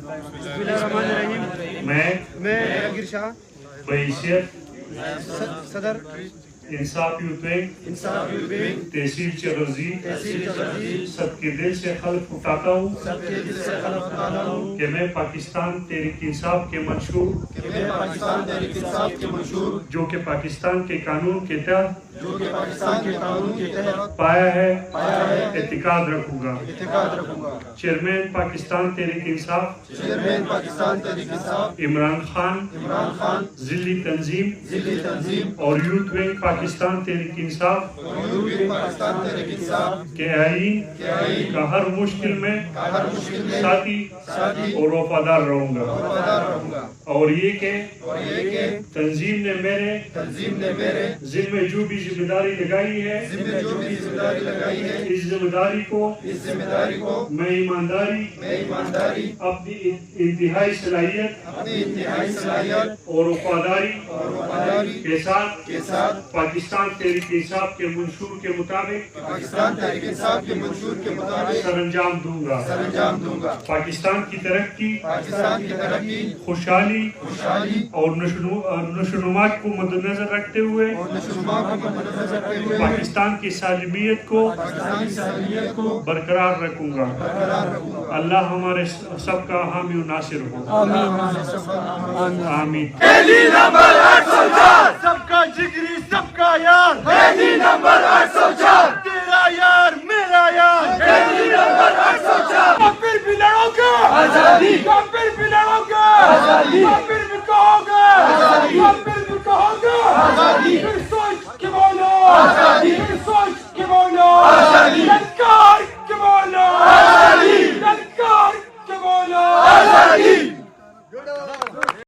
میں جہانگیر شاہ بحیثیت صدر انصاف یوتھ ونگ تحصیل چغرزی سب کے دل سے حلف اٹھاتا ہوں کہ میں پاکستان تحریک انصاف کے منشور جو کہ پاکستان کے قانون کے تحت پایا ہے اعتقاد رکھوں گا چیئرمین پاکستان تحریک انصاف عمران خان ضلعی تنظیم اور یوتھ ونگ پاکستان تحریک انصاف کے آئین کا ہر مشکل میں ساتھی اور وفادار رہوں گا اور یہ کہ تنظیم نے میرے ذمہ جو بھی ذمہ داری لگائی ہے اس ذمہ داری کو میں ایمانداری اپنی انتہائی صلاحیت اور وفاداری کے ساتھ پاکستان تحریک انصاف کے منشور کے مطابق سر انجام دوں گا پاکستان کی ترقی خوشحالی اور نشوونما کو مد نظر رکھتے ہوئے پاکستان کی سالمیت کو برقرار رکھوں گا اللہ ہمارے سب کا حامی و ناصر ہو آمین سب کا جگری سب کا یار نمبر 804 تیرا یار میرا یار نمبر 804 کافر بھی لڑو گے آزادی کافر بھی لڑو گے آزادی کافر بھی کہو گے آزادی کافر بھی کہو گے آزادی پھر سوچ کے بولو آزادی پھر سوچ کے بولو آزادی للکار کے بولو آزادی للکار کے بولو آزادی